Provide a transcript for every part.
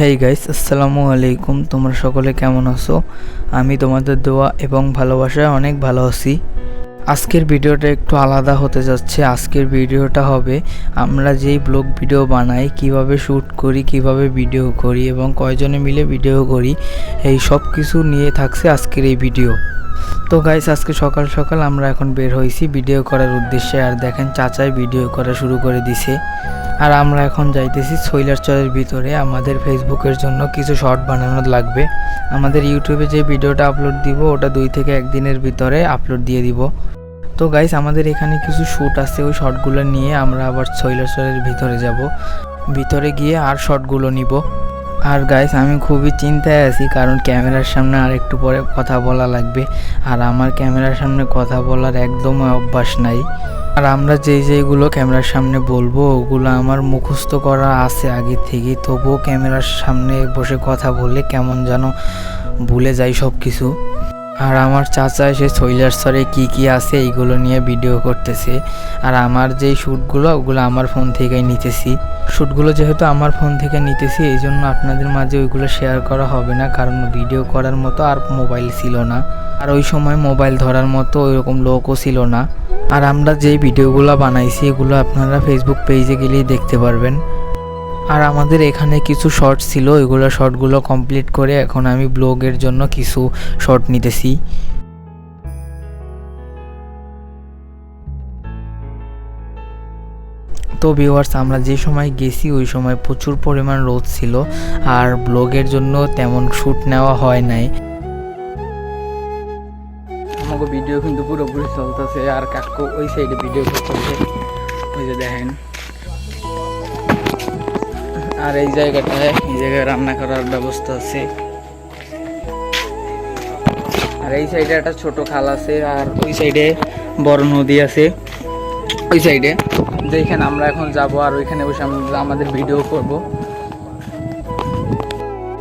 Hey guys, আসসালামু আলাইকুম। তোমরা সকলে কেমন আছো? আমি তোমাদের দোয়া এবং ভালোবাসায় অনেক ভালো আছি। আজকের ভিডিওটা একটু আলাদা হতে যাচ্ছে। আজকের ভিডিওটা হবে আমরা যেই ব্লগ ভিডিও বানাই, কিভাবে শ্যুট করি, কিভাবে ভিডিও করি এবং কয়জনে মিলে ভিডিও করি, এই সব কিছু নিয়ে থাকছে আজকের এই ভিডিও। তো গাইস, আজকে সকাল সকাল আমরা এখন বের হয়েছি ভিডিও করার উদ্দেশ্যে। আর দেখেন চাচাই ভিডিও করা শুরু করে দিছে। আর আমরা এখন যাইতেছি শৈলারচরের ভিতরে। আমাদের ফেসবুকের জন্য কিছু শর্ট বানানো লাগবে। আমাদের ইউটিউবে যে ভিডিওটা আপলোড দিব ওটা 2 থেকে 1 দিনের ভিতরে আপলোড দিয়ে দিব। তো গাইস, আমাদের এখানে কিছু শ্যুট আছে, ওই শর্টগুলো নিয়ে আমরা আবার শৈলারচরের ভিতরে যাব। ভিতরে গিয়ে আর শর্টগুলো নিব। আর গাইস, আমি খুবই চিন্তায় আছি, কারণ ক্যামেরার সামনে আর একটু পরে কথা বলা লাগবে। আর আমার ক্যামেরার সামনে কথা বলার একদম অভ্যাস নাই। আর আমরা যেইগুলো ক্যামেরার সামনে বলবো ওগুলো আমার মুখস্থ করা আছে আগে থেকে, তবুও ক্যামেরার সামনে বসে কথা বললে কেমন যেন ভুলে যাই সব কিছু। আর আমার চাচা এসে শৈলারচরে কি আছে এইগুলো নিয়ে ভিডিও করতেছে। আর আমার যেই শ্যুটগুলো ওগুলো আমার ফোন থেকেই নিতেছি। শ্যুটগুলো যেহেতু আমার ফোন থেকে নিতেছি, এই জন্য আপনাদের মাঝে ওইগুলো শেয়ার করা হবে না, কারণ ভিডিও করার মতো আর মোবাইল ছিল না। আর ওই সময় মোবাইল ধরার মতো ওইরকম লোকও ছিল না। আর আমরা যেই ভিডিওগুলো বানাইছি এগুলো আপনারা ফেসবুক পেজে গেলেই দেখতে পারবেন। আর আমাদের এখানে কিছু শর্ট ছিল, ওইগুলো শর্টগুলো কমপ্লিট করে এখন আমি ব্লগের জন্য কিছু শর্ট নিতেছি। তো ভিউয়ার্স, আমরা যে সময় গেছি ওই সময় প্রচুর পরিমাণ রোদ ছিল, আর ব্লগের জন্য তেমন শ্যুট নেওয়া হয় নাই। আমাকে ভিডিও কিন্তু পুরোপুরি চলতেছে, আর কাকু ওই সাইডে ভিডিও করতেছে, ওই যে দেখেন। আর এই জায়গায় রান্না করার ব্যবস্থা আছে। আর এই সাইডে একটা ছোট খাল আছে, আর ওই সাইডে বড় নদী আছে ওই সাইডে, যেখানে আমরা এখন যাব। আর ওইখানে বসে আমরা আমাদের ভিডিও করব।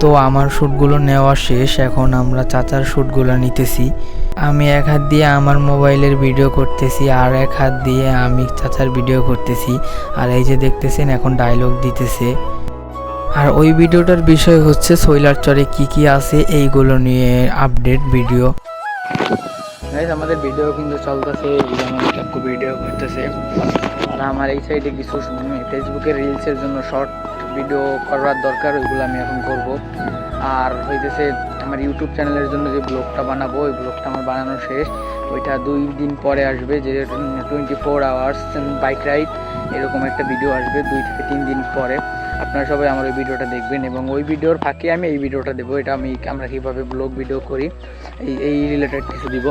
তো আমার শ্যুটগুলো নেওয়া শেষ, এখন আমরা চাচার শ্যুটগুলো নিতেছি। আমি এক হাত দিয়ে আমার মোবাইলের ভিডিও করতেছি, আর এক হাত দিয়ে আমি চাচার ভিডিও করতেছি। আর এই যে দেখতেছেন এখন ডায়লগ দিতেছে। আর ওই ভিডিওটার বিষয় হচ্ছে শৈলারচরে কি আছে এইগুলো নিয়ে আপডেট ভিডিও। আমাদের ভিডিও কিন্তু চলতেছে, কাকু ভিডিও করতেছে। আর আমার এই সাইডে কিছু ফেসবুকের রিলসের জন্য শর্ট ভিডিও করার দরকার, ওইগুলো আমি এখন করব। আর হইতেছে আমার ইউটিউব চ্যানেলের জন্য যে ব্লগটা বানাবো, ওই ব্লগটা আমার বানানো শেষ। ওইটা 2 দিন পরে আসবে, যে 24 আওয়ার্স বাইক রাইড এরকম একটা ভিডিও আসবে 2 থেকে 3 দিন পরে। আপনারা সবাই আমার ওই ভিডিওটা দেখবেন, এবং ওই ভিডিওর ফাঁকে আমি এই ভিডিওটা দেবো। এটা আমরা কীভাবে ব্লগ ভিডিও করি এই রিলেটেড কিছু দিব।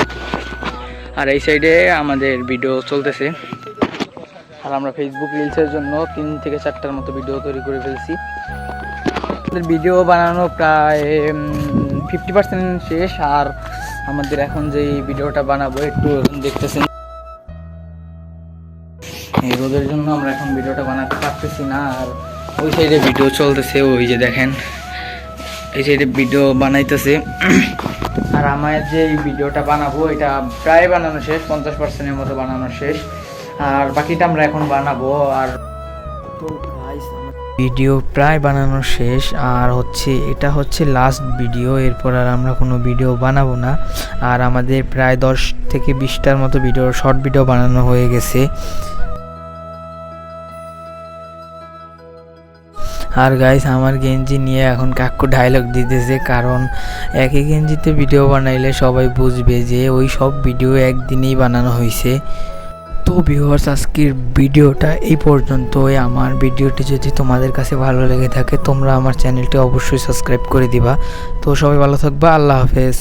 আর এই সাইডে আমাদের ভিডিও চলতেছে। আর আমরা ফেসবুক রিলসের জন্য 3 থেকে 4টার মতো ভিডিও তৈরি করে ফেলছি। আমাদের ভিডিও বানানো প্রায় 50% শেষ। আর আমাদের এখন যে ভিডিওটা বানাবো একটু দেখতেছেন, এই রোদের জন্য আমরা এখন ভিডিওটা বানাতে পারতেছি না। আর ওই সাইডে ভিডিও চলতেছে, ওই যে দেখেন এই সাইডে ভিডিও বানাইতেছে। আর আমার যে ভিডিওটা বানাবো এটা প্রায় বানানো শেষ, 50%-এর মতো বানানো শেষ। আর বাকিটা আমরা এখন বানাবো। আর তো গাইস, ভিডিও প্রায় বানানো শেষ। আর এটা হচ্ছে লাস্ট ভিডিও, এরপর আর আমরা কোনো ভিডিও বানাবো না। আর আমাদের প্রায় 10 থেকে 20টার মতো ভিডিও শর্ট ভিডিও বানানো হয়ে গেছে। আর গাইস, আমার গেঞ্জি নিয়ে এখন কাকু ডায়লগ দিতেছে, কারণ একই গেঞ্জিতে ভিডিও বানাইলে সবাই বুঝবে যে ওই সব ভিডিও একদিনেই বানানো হয়েছে। তো ভিউয়ার্স, আজকের ভিডিওটা এই পর্যন্তই। আমার ভিডিওটি যদি তোমাদের কাছে ভালো লেগে থাকে, তোমরা আমার চ্যানেলটি অবশ্যই সাবস্ক্রাইব করে দিবা। তো সবাই ভালো থাকবা, আল্লাহ হাফেজ।